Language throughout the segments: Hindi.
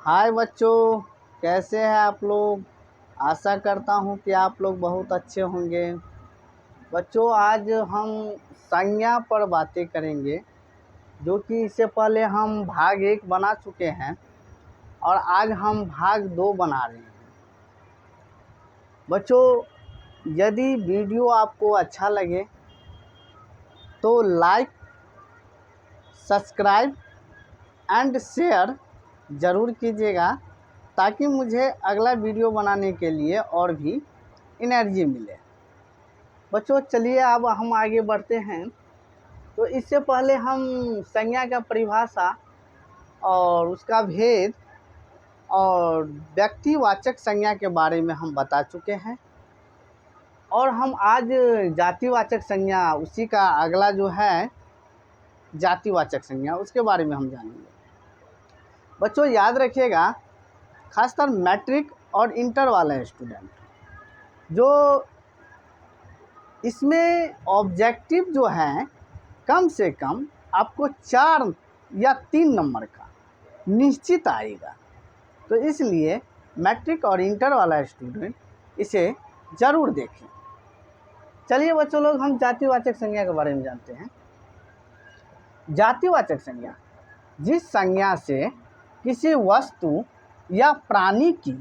हाय बच्चों, कैसे हैं आप लोग। आशा करता हूं कि आप लोग बहुत अच्छे होंगे। बच्चों, आज हम संज्ञा पर बातें करेंगे, जो कि इससे पहले हम भाग 1 बना चुके हैं और आज हम भाग 2 बना रहे हैं। बच्चों, यदि वीडियो आपको अच्छा लगे तो लाइक, सब्सक्राइब एंड शेयर ज़रूर कीजिएगा, ताकि मुझे अगला वीडियो बनाने के लिए और भी एनर्जी मिले। बच्चों, चलिए अब हम आगे बढ़ते हैं। तो इससे पहले हम संज्ञा का परिभाषा और उसका भेद और व्यक्तिवाचक संज्ञा के बारे में हम बता चुके हैं, और हम आज जातिवाचक संज्ञा, उसी का अगला जो है जातिवाचक संज्ञा, उसके बारे में हम जानेंगे। बच्चों, याद रखिएगा, खासकर मैट्रिक और इंटर वाले स्टूडेंट, जो इसमें ऑब्जेक्टिव जो है कम से कम आपको 4 या 3 नंबर का निश्चित आएगा। तो इसलिए मैट्रिक और इंटर वाला स्टूडेंट इसे ज़रूर देखें। चलिए बच्चों लोग, हम जातिवाचक संज्ञा के बारे में जानते हैं। जातिवाचक संज्ञा, जिस संज्ञा से किसी वस्तु या प्राणी की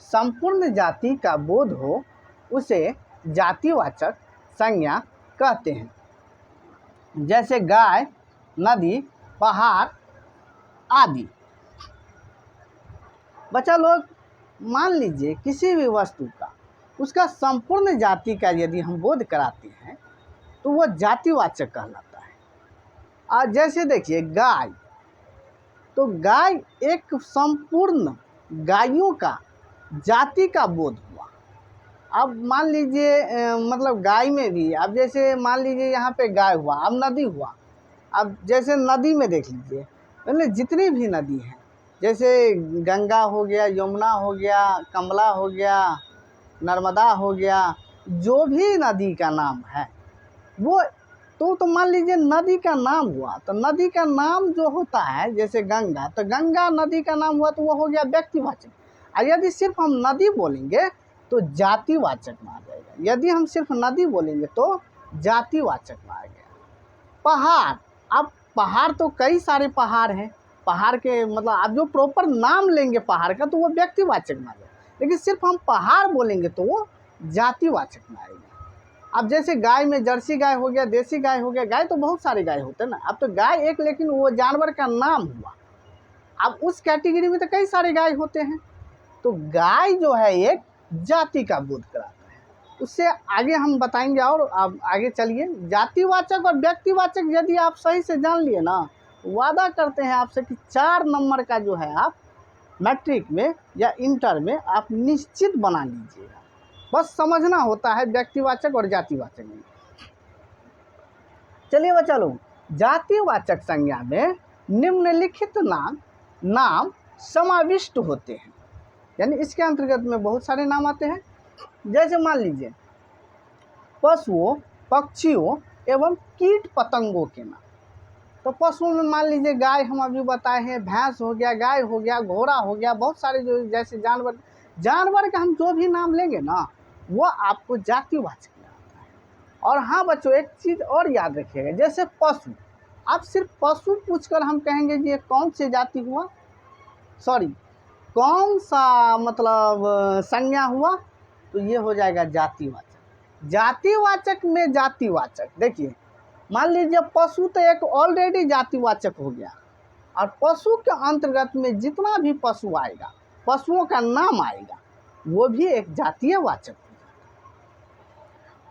संपूर्ण जाति का बोध हो, उसे जातिवाचक संज्ञा कहते हैं। जैसे गाय, नदी, पहाड़ आदि। बच्चा लोग, मान लीजिए किसी भी वस्तु का, उसका संपूर्ण जाति का यदि हम बोध कराते हैं तो वो जातिवाचक कहलाता है। और जैसे देखिए गाय, तो गाय एक संपूर्ण गायों का जाति का बोध हुआ। अब मान लीजिए मतलब गाय में भी, अब जैसे मान लीजिए यहाँ पे गाय हुआ, अब नदी हुआ। अब जैसे नदी में देख लीजिए, मतलब जितनी भी नदी हैं, जैसे गंगा हो गया, यमुना हो गया, कमला हो गया, नर्मदा हो गया, जो भी नदी का नाम है वो तो मान लीजिए नदी का नाम हुआ। तो नदी का नाम जो होता है, जैसे गंगा, तो गंगा नदी का नाम हुआ तो वो हो गया व्यक्तिवाचक। और यदि सिर्फ हम नदी बोलेंगे तो जातिवाचक में आ जाएगा। यदि हम सिर्फ नदी बोलेंगे तो जातिवाचक में आ गया। पहाड़, अब पहाड़ तो कई सारे पहाड़ हैं। पहाड़ के मतलब आप जो प्रॉपर नाम लेंगे पहाड़ का तो वो व्यक्तिवाचक में आ जाएगा, लेकिन सिर्फ हम पहाड़ बोलेंगे तो वो जातिवाचक में आएगा। अब जैसे गाय में जर्सी गाय हो गया, देसी गाय हो गया। गाय तो बहुत सारे गाय होते हैं ना। अब तो गाय एक, लेकिन वो जानवर का नाम हुआ। अब उस कैटेगरी में तो कई सारे गाय होते हैं। तो गाय जो है एक जाति का बोध कराता है। उससे आगे हम बताएंगे। और अब आगे चलिए, जातिवाचक और व्यक्तिवाचक यदि आप सही से जान लिए ना, वादा करते हैं आपसे कि 4 नंबर का जो है आप मैट्रिक में या इंटर में आप निश्चित बना लीजिएगा। बस समझना होता है व्यक्तिवाचक और जातिवाचक में। चलिए बच्चा लोग, जातिवाचक संज्ञा में निम्नलिखित नाम समाविष्ट होते हैं। यानी इसके अंतर्गत में बहुत सारे नाम आते हैं। जैसे मान लीजिए पशुओं, पक्षियों एवं कीट पतंगों के नाम। तो पशुओं में मान लीजिए गाय हम अभी बताए हैं, भैंस हो गया, गाय हो गया, घोड़ा हो गया, बहुत सारे जो जैसे जानवर का हम जो भी नाम लेंगे ना, वो आपको जातिवाचक में आता है। और हाँ बच्चों, एक चीज़ और याद रखिएगा, जैसे पशु, आप सिर्फ पशु पूछकर हम कहेंगे कि ये कौन से जाति हुआ, सॉरी कौन सा मतलब संज्ञा हुआ, तो ये हो जाएगा जातिवाचक। जातिवाचक में जातिवाचक, देखिए मान लीजिए पशु तो एक ऑलरेडी जातिवाचक हो गया, और पशु के अंतर्गत में जितना भी पशु आएगा, पशुओं का नाम आएगा, वो भी एक जातीयवाचक हो जाता है।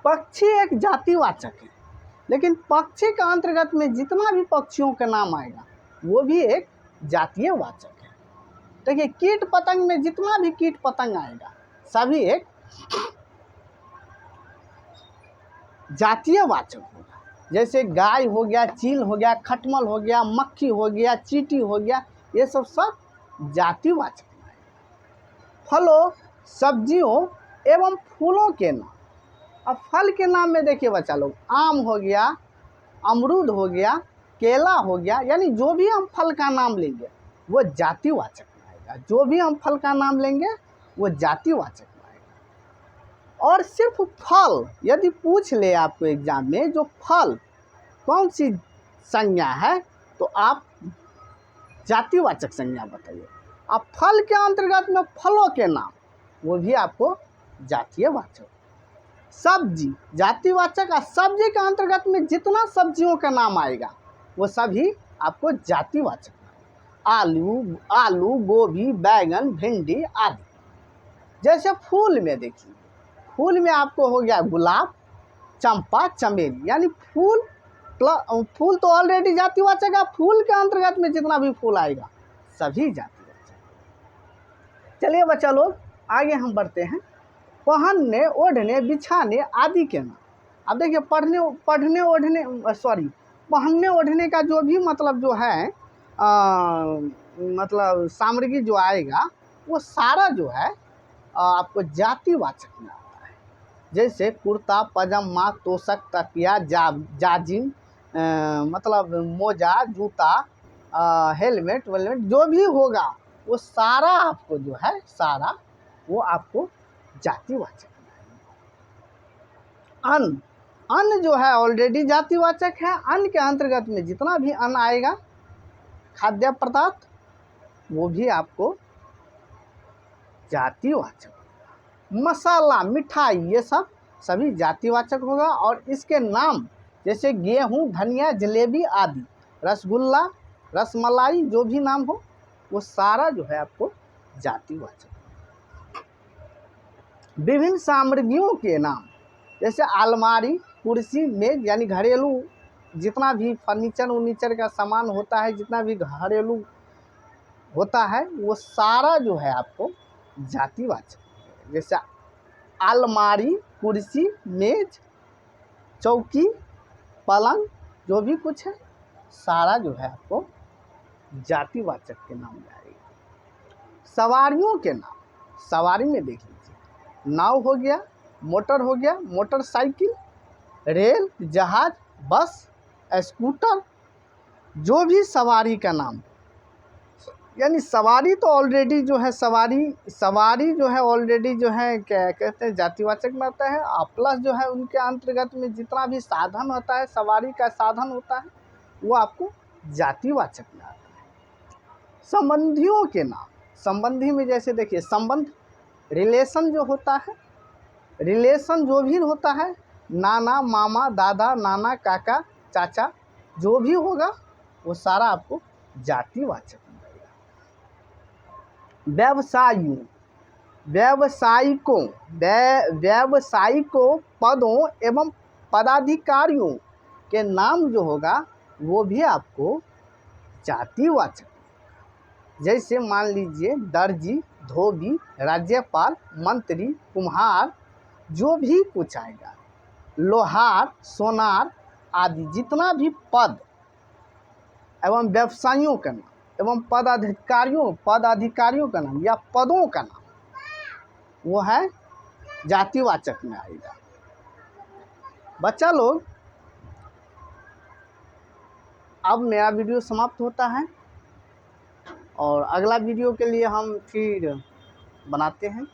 पक्षी एक जातिवाचक है, लेकिन पक्षी के अंतर्गत में जितना भी पक्षियों का नाम आएगा वो भी एक जातीयवाचक है। देखिए कीट पतंग में जितना भी कीट पतंग आएगा सभी एक जातीयवाचक होगा। जैसे गाय हो गया, चील हो गया, खटमल हो गया, मक्खी हो गया, चींटी हो गया, ये सब जातिवाचक आएगा। फलों, सब्जियों एवं फूलों के नाम। अब फल के नाम में देखिए बच्चा लोग, आम हो गया, अमरूद हो गया, केला हो गया, यानी जो भी हम फल का नाम लेंगे वो जातिवाचक में आएगा। आएगा, जो भी हम फल का नाम लेंगे वो जातिवाचक में आएगा। और सिर्फ फल यदि पूछ ले आपको एग्जाम में, जो फल कौन सी संज्ञा है, तो आप जातिवाचक संज्ञा बताइए। अब फल के अंतर्गत में फलों के नाम, वो भी आपको जातीयवाचक। सब्जी जातिवाचक, और सब्जी के अंतर्गत में जितना सब्जियों का नाम आएगा वो सभी आपको जातिवाचक। आलू, गोभी, बैगन, भिंडी आदि। जैसे फूल में देखिए, फूल में आपको हो गया गुलाब, चंपा, चमेली, यानी फूल तो ऑलरेडी जातिवाचक है। फूल के अंतर्गत में जितना भी फूल आएगा सभी जातिवाचक। चलिए बच्चा लोग आगे हम बढ़ते हैं। पहनने, ओढ़ने, बिछाने आदि के नाम। अब देखिए पहनने ओढ़ने का जो भी मतलब जो है मतलब सामग्री जो आएगा वो सारा जो है आपको जातिवाचक में आता है। जैसे कुर्ता, पजामा, तोशक, तकिया, जाजिम, मतलब मोजा, जूता, हेलमेट वेलमेट, जो भी होगा वो सारा आपको जो है सारा वो आपको जातिवाचक। अन्न जो है ऑलरेडी जातिवाचक है। अन्न के अंतर्गत में जितना भी अन्न आएगा, खाद्य पदार्थ, वो भी आपको जातिवाचक होगा। मसाला, मिठाई, ये सब सभी जातिवाचक होगा। और इसके नाम जैसे गेहूं, धनिया, जलेबी आदि, रसगुल्ला, रसमलाई, जो भी नाम हो वो सारा जो है आपको जातिवाचक। विभिन्न सामग्रियों के नाम जैसे अलमारी, कुर्सी, मेज, यानी घरेलू जितना भी फर्नीचर का सामान होता है, जितना भी घरेलू होता है वो सारा जो है आपको जातिवाचक। जैसे अलमारी, कुर्सी, मेज, चौकी, पलंग, जो भी कुछ है सारा जो है आपको जातिवाचक के नाम में आएगा। सवारियों के नाम, सवारी में देख लीजिए, नाव हो गया, मोटर हो गया, मोटरसाइकिल, रेल, जहाज, बस, स्कूटर, जो भी सवारी का नाम, यानी सवारी तो ऑलरेडी जो है सवारी जो है ऑलरेडी जो है क्या कहते हैं जातिवाचक में आता है। और प्लस जो है उनके अंतर्गत में जितना भी साधन होता है, सवारी का साधन होता है, वो आपको जातिवाचक में आता है। संबंधियों के नाम, संबंधी में जैसे देखिए संबंध, रिलेशन जो होता है, रिलेशन जो भी होता है, नाना, मामा, दादा, नाना, काका, चाचा, जो भी होगा वो सारा आपको जातिवाचक मिलेगा। व्यावसायिकों, पदों एवं पदाधिकारियों के नाम जो होगा वो भी आपको जातिवाचक। जैसे मान लीजिए दर्जी, धोबी, राज्यपाल, मंत्री, कुम्हार, जो भी कुछ आएगा, लोहार, सोनार आदि, जितना भी पद एवं व्यवसायियों का नाम एवं पदाधिकारियों का नाम या पदों का नाम, वो है जातिवाचक में आएगा। बच्चा लोग अब मेरा वीडियो समाप्त होता है और अगला वीडियो के लिए हम फिर बनाते हैं।